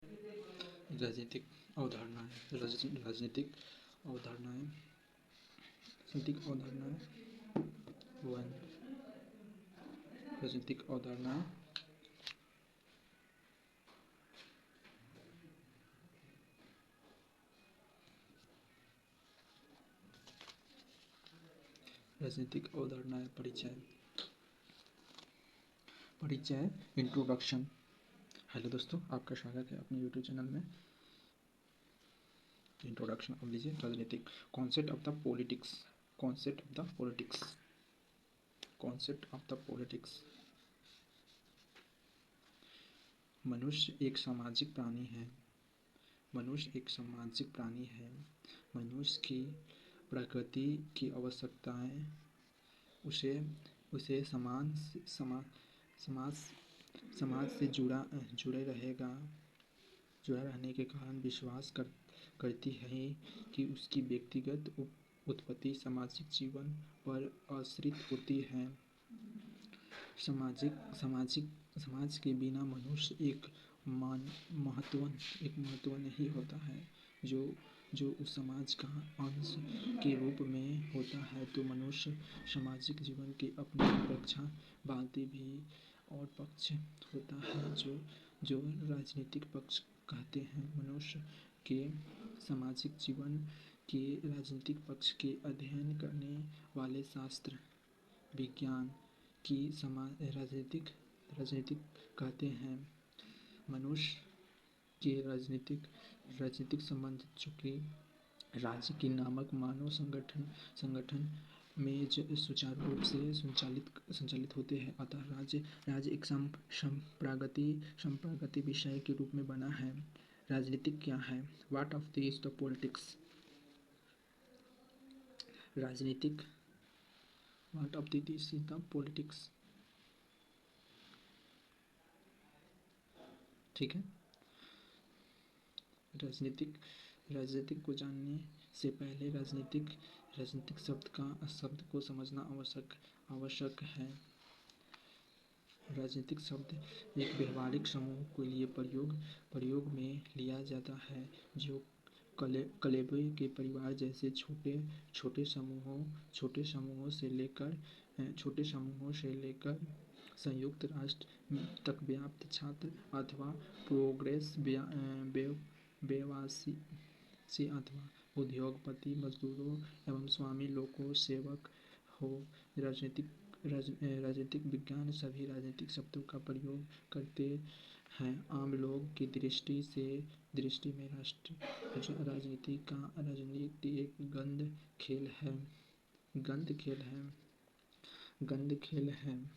राजनीतिक अवधारणाएं राजनीतिक अवधारणाएं राजनीतिक अवधारणाएं वन राजनीतिक अवधारणाएं राजनीतिक अवधारणाएं परिचय इंट्रोडक्शन। हेलो दोस्तों, आपका स्वागत है अपने यूट्यूब चैनल में। इंट्रोडक्शन अब लीजिए। राजनीतिक कॉन्सेप्ट ऑफ द पॉलिटिक्स। मनुष्य एक सामाजिक प्राणी है। मनुष्य की प्रकृति की आवश्यकताएं उसे समाज से जुड़े रहने के कारण विश्वास करती है कि उसकी व्यक्तिगत उत्पत्ति सामाजिक जीवन पर आश्रित होती है। समाज के बिना मनुष्य एक महत्व नहीं होता है जो उस समाज का अंश के रूप में होता है। तो मनुष्य सामाजिक जीवन के अपने रक्षावादी भी और पक्ष होता है जो राजनीतिक पक्ष कहते हैं। मनुष्य के सामाजिक जीवन के राजनीतिक पक्ष के अध्ययन करने वाले शास्त्र विज्ञान की राजनीतिक कहते हैं। मनुष्य के राजनीतिक संबंध चूंकि राज्य की नामक मानव संगठन में सुचारू रूप से संचालित होते हैं, अतः राज्य एक संप्रगति विषय के रूप में बना है। राजनीतिक क्या है? What of this the politics? राजनीतिक What of this is the politics? ठीक है। राजनीतिक को जानने से पहले राजनीतिक शब्द को समझना आवश्यक है। राजनीतिक शब्द एक व्यवहारिक समूह के लिए प्रयोग में लिया जाता है जो कलेबे के परिवार जैसे छोटे समूहों से लेकर संयुक्त राष्ट्र तक व्याप्त छात्र अथवा प्रोग्रेस व्यवसायी अथवा उद्योगपति मजदूरों एवं स्वामी लोगों सेवक हो। राजनीतिक विज्ञान सभी राजनीतिक शब्दों का प्रयोग करते हैं। आम लोग की दृष्टि में राजनीति एक गंध खेल है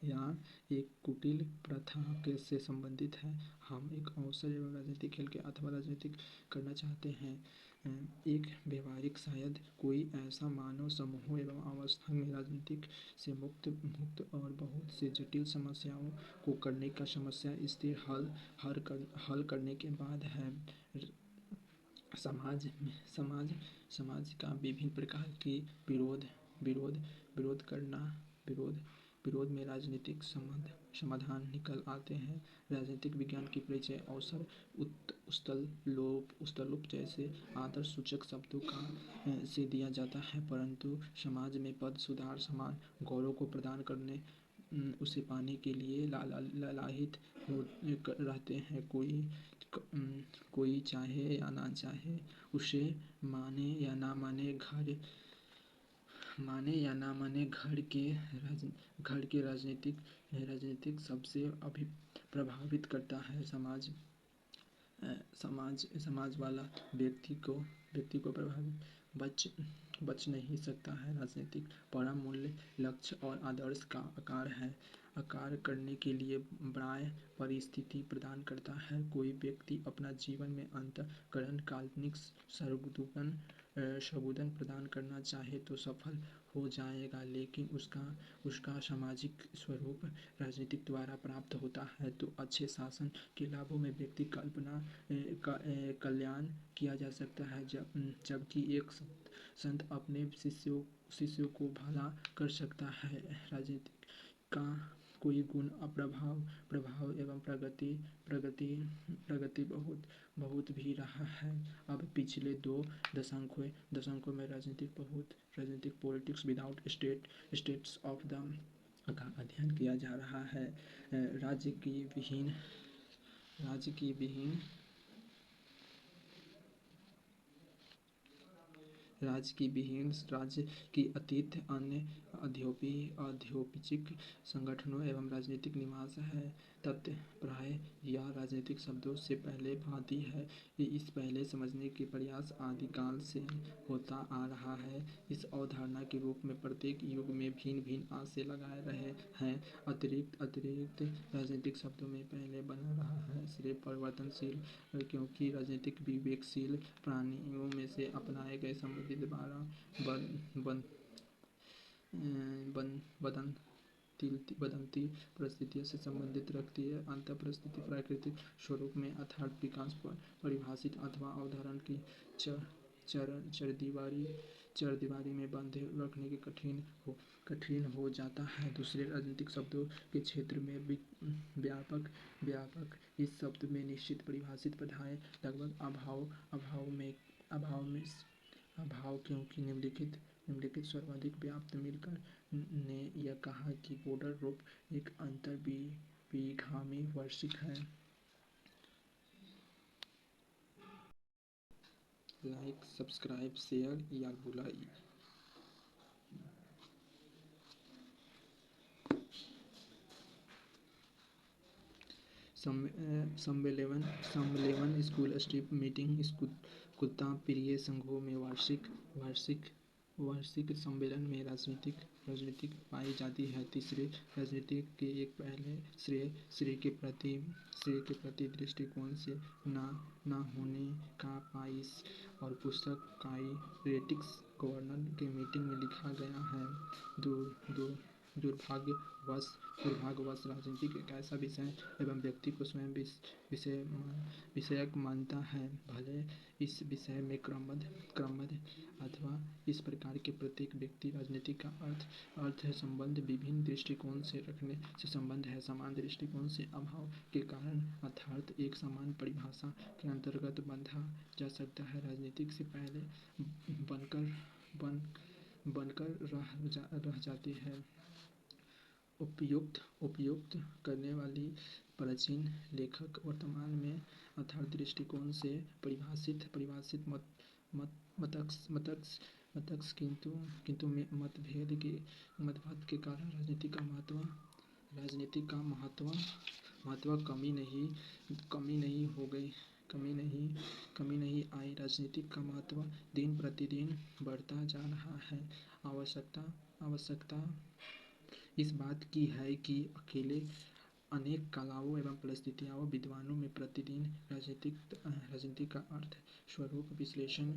या एक कुटिल प्रथा से संबंधित है। हम एक अवसर एवं राजनीतिक खेल के अथवा राजनीतिक करना चाहते हैं। एक व्यवहारिक शायद कोई ऐसा मानव समूह एवं अवस्था में राजनीतिक से मुक्त और बहुत से जटिल समस्याओं को करने का समस्या स्थिर हल करने के बाद है। समाज का विभिन्न प्रकार की विरोध में राजनीतिक समाधान निकल आते हैं। राजनीतिक विज्ञान की परिचय अवसर उस्तलोप जैसे आदर्श सूचक शब्दों से दिया जाता है, परंतु समाज में पद सुधार समान गौरव को प्रदान करने उसे पाने के लिए लालायित रहते हैं। कोई चाहे या ना चाहे, उसे माने या ना माने, घर के राजनीतिक सबसे प्रभावित करता है। समाज वाला व्यक्ति को प्रभावित बच नहीं सकता है। राजनीतिक परम मूल्य लक्ष्य और आदर्श का आकार करने के लिए बाह्य परिस्थिति प्रदान करता है। कोई व्यक्ति अपना जीवन में अंतःकरण काल्पनिक शगुन प्रदान करना चाहे तो सफल हो जाएगा, लेकिन उसका सामाजिक स्वरूप राजनीतिक द्वारा प्राप्त होता है। तो अच्छे शासन के लाभों में व्यक्ति कल्याण किया जा सकता है, जबकि एक संत अपने शिष्यों को भला कर सकता है। राजनीतिक कोई गुण प्रभाव एवं प्रगति प्रगति बहुत भी रहा है। अब पिछले 2 दशकों में राजनीतिक politics without states of the का अध्ययन किया जा रहा है। राज्य की विहीन राज्य की अतीत अन्य औद्योगिक संगठनों एवं राजनीतिक निवास है। तथ्य प्राय या राजनीतिक शब्दों से पहले भांति है। इस पहले समझने के प्रयास आदिकाल से होता आ रहा है। इस अवधारणा के रूप में प्रत्येक युग में भिन्न आशय लगाए रहे हैं। अतिरिक्त राजनीतिक शब्दों में पहले बना रहा है सिर्फ परिवर्तनशील, क्योंकि राजनीतिक विवेकशील प्राणियों में से अपनाए गए संबंधित द्वारा बदलती परिस्थितियों से संबंधित रखती है। अंतः परिस्थिति प्राकृतिक स्वरूप में अर्थात विकास पर परिभाषित अथवा अवधारण की चरदीवारी में बांधे रखने के कठिन हो जाता है। दूसरे राजनीतिक शब्दों के क्षेत्र में व्यापक इस शब्द में निश्चित परिभाषित बाधाएं लगभग अभाव क्योंकि निम्नलिखित सर्वाधिक व्याप्त मिलकर ने यह कहा कि बॉर्डर रूप एक अंतर्विगामी वार्षिक है। लाइक, सब्सक्राइब, शेयर या बुलाई। सम्मेलन स्कूल स्ट्रीट मीटिंग कुत्ता प्रिय संघों में वार्षिक सम्मेलन में राजनीतिक पाई जाती है। तीसरे राजनीति के एक पहले श्रेय के प्रति दृष्टिकोण से न होने का पाइस और पुस्तक काइनेटिक्स गवर्नर के मीटिंग में लिखा गया है। दुर्भाग्यवश राजनीति एक ऐसा विषय एवं व्यक्ति को स्वयं विषयक मानता है, भले इस विषय में क्रमबद्ध अथवा इस प्रकार के प्रत्येक व्यक्ति राजनीति का अर्थ संबंध विभिन्न दृष्टिकोण से रखने से संबंध है। समान दृष्टिकोण से अभाव के कारण अर्थात एक समान परिभाषा के अंतर्गत बांधा जा सकता है। राजनीतिक से पहले बनकर रह जाती है। उपयुक्त करने वाली प्राचीन लेखक वर्तमान में अर्थात दृष्टिकोण से परिभाषित मतस्क किंतु मतभेद के कारण राजनीति का महत्व कमी नहीं आई। राजनीति का महत्व दिन प्रतिदिन बढ़ता जा रहा है। आवश्यकता इस बात की है कि अनेक कलाओं एवं परिस्थितियों विद्वानों में प्रतिदिन राजनीति का अर्थ स्वरूप विश्लेषण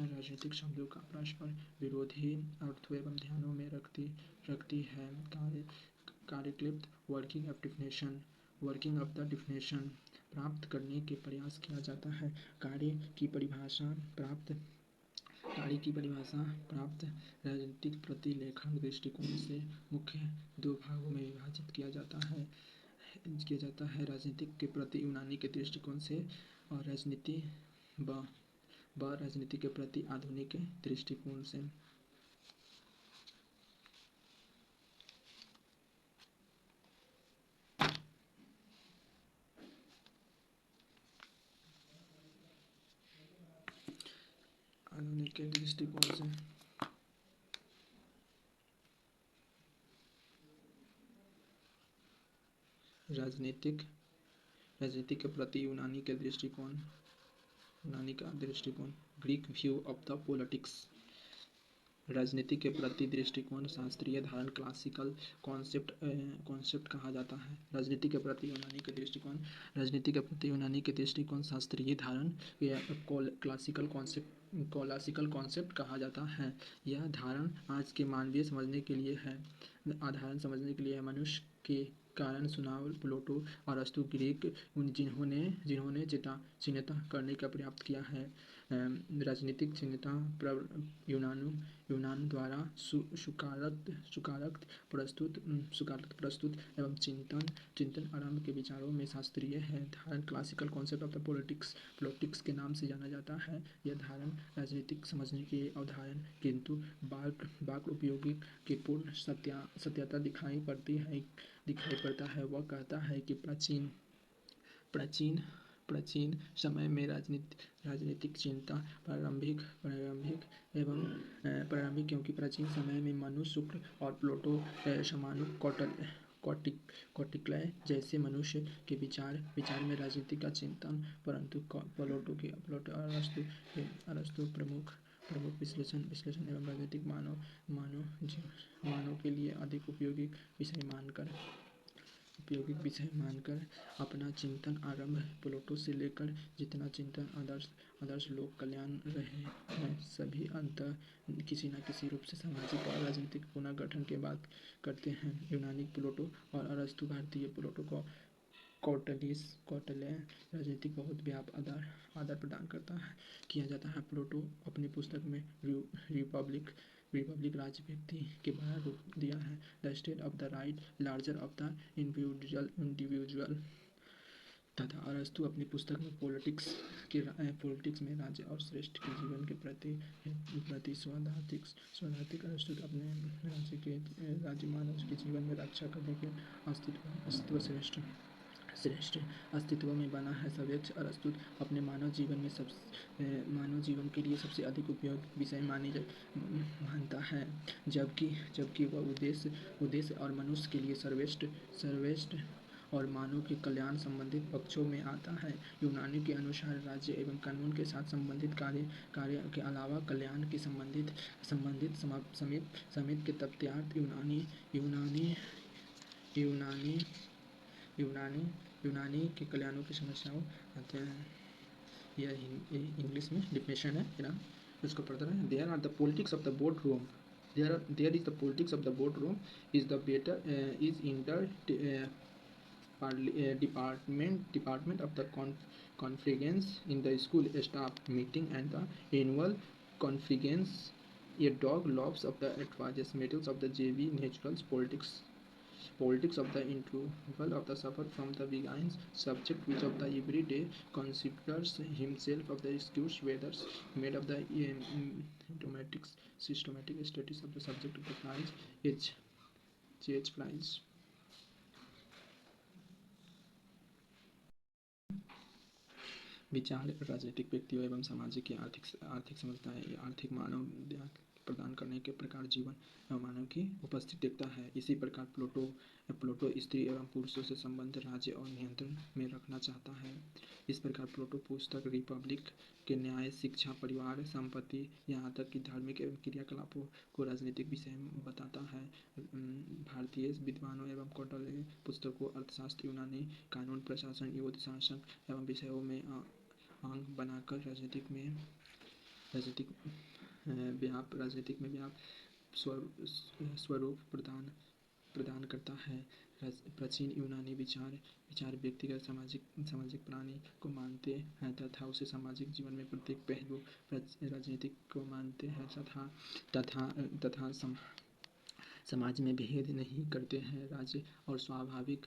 राजनीतिक शब्दों का परस्पर विरोधी अर्थों एवं ध्यानों में रखती है। कार्यक्लिप्त वर्किंग ऑफ द डिफिनेशन प्राप्त करने के प्रयास किया जाता है। कार्य की परिभाषा प्राप्त राजनीतिक प्रतिलेखन दृष्टिकोण से मुख्य 2 भागों में विभाजित किया जाता है। राजनीति के प्रति यूनानी के दृष्टिकोण से और राजनीति के प्रति आधुनिक दृष्टिकोण से। राजनीति के प्रति यूनानी का दृष्टिकोण Greek view of the politics. राजनीति के प्रति दृष्टिकोण शास्त्रीय धारण क्लासिकल कॉन्सेप्ट कहा जाता है। राजनीति के प्रति यूनानी के दृष्टिकोण शास्त्रीय धारण या क्लासिकल कॉन्सेप्ट कहा जाता है। यह धारण आज के मानवीय समझने के लिए है। मनुष्य के कारण सुनाव प्लेटो और अरस्तु ग्रीक जिन्होंने चिन्हित करने का प्रयास किया है। राजनीतिक चिन्हता यूनान द्वारा सुकारार्थ प्रस्तुत एवं चिंतन आरंभ के विचारों में शास्त्रीय है। धारण classical concept of the politics के नाम से जाना जाता है। यह धारण राजनीतिक समझने की अवधारण, किंतु वाक उपयोगी की पूर्ण सत्यता दिखाई पड़ता है। वह कहता है कि प्राचीन समय में राजनीतिक चिंता प्रारंभिक क्योंकि प्राचीन समय में मनु, शुक्र और प्लेटो समानु कौटिल्य जैसे मनुष्य के विचार में राजनीति का चिंतन, परंतु प्लेटो और अरस्तु प्रमुख विश्लेषण एवं राजनीतिक मानव के लिए अधिक उपयोगी विषय मानकर अपना चिंतन आरंभ। प्लेटो से लेकर जितना चिंतन आदर्श लोक कल्याण रहे हैं, सभी अंततः किसी न किसी रूप से सामाजिक और राजनीतिक पुनर्गठन की बात करते हैं। यूनानी प्लेटो और अरस्तु, भारतीय प्लेटो कौटिल्य राजनीतिक बहुत व्यापक आधार प्रदान किया जाता है। प्लेटो अपनी पुस्तक में रिपब्लिक राज्य व्यक्ति के बाहर रूप दिया है, the state of the right larger of the individual, तथा अरस्तु अपनी पुस्तक में पॉलिटिक्स में राज्य और श्रेष्ठ के जीवन के प्रति सौहार्दिक अरस्तु अपने राज्य मानव के जीवन में रक्षा करने के अस्तित्व श्रेष्ठ अस्तित्व में बना है। सर्वोच्च अरस्तु अपने मानव जीवन के लिए सबसे अधिक उपयोगी विषय मानता है, जबकि वह उद्देश्य और मनुष्य के लिए सर्वश्रेष्ठ और मानव के कल्याण संबंधित पक्षों में आता है। यूनानी के अनुसार राज्य एवं कानून के साथ संबंधित कार्य के अलावा कल्याण के संबंधित समिति के तथ्यार्थ यूनानी के कल्याणों की समस्याओं आते हैं। यह इंग्लिश में डिफिनेशन है, इसको पढ़ते हैं। There are the politics of the board room. There is the politics of the boardroom is in the department of the conference in the school staff meeting and the annual conference. A dog loves of the advantages of the JV naturals politics of the interval of the suffer from the begins subject which of the everyday considers himself of the excuse whether made of the systematic studies of the subject of the prize ch prize. विचार राजनीतिक व्यक्तियों एवं सामाजिक की आर्थिक समझदारी आर्थिक मानव प्रदान करने के प्रकार जीवन एवं मानव की उपस्थिति देखता है। इसी प्रकार प्लेटो स्त्री एवं पुरुषों से संबंध राज्य और नियंत्रण में रखना चाहता है। इस प्रकार प्लेटो पुस्तक रिपब्लिक के न्याय, शिक्षा, परिवार, संपत्ति, यहाँ तक कि धार्मिक एवं क्रियाकलापों को राजनीतिक विषय बताता है। भारतीय विद्वानों एवं कौटिल्य पुस्तक को अर्थशास्त्र, यूनानी कानून, प्रशासन, युद्ध, शासन एवं विषयों में अंग बनाकर राजनीतिक में व्याप स्वरूप प्रदान करता है। प्राचीन यूनानी विचार व्यक्तिगत सामाजिक प्राणी को मानते हैं तथा उसे सामाजिक जीवन में प्रत्येक पहलू राजनीतिक को मानते हैं तथा समाज में भेद नहीं करते हैं। राज्य और स्वाभाविक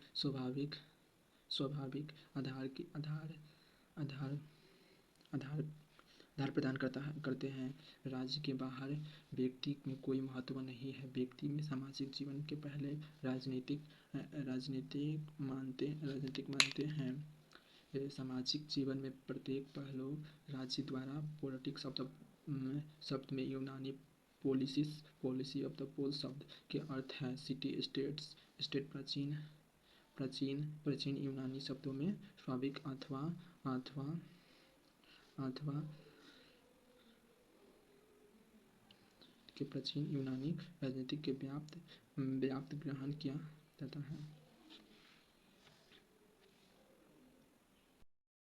आधार प्रदान करते हैं। राज्य के बाहर व्यक्ति में कोई महत्व नहीं है। व्यक्ति में सामाजिक जीवन के पहले राजनीतिक मानते हैं। सामाजिक जीवन में प्रत्येक पहलू राज्य द्वारा पॉलिटिक्स ऑफ द शब्द में यूनानी पॉलिसी ऑफ द पोल शब्द के अर्थ है सिटी स्टेट प्राचीन यूनानी शब्दों में स्वाभाविक अथवा के प्राचीन यूनानी राजनीतिक के व्याप्त ग्रहण किया जाता है।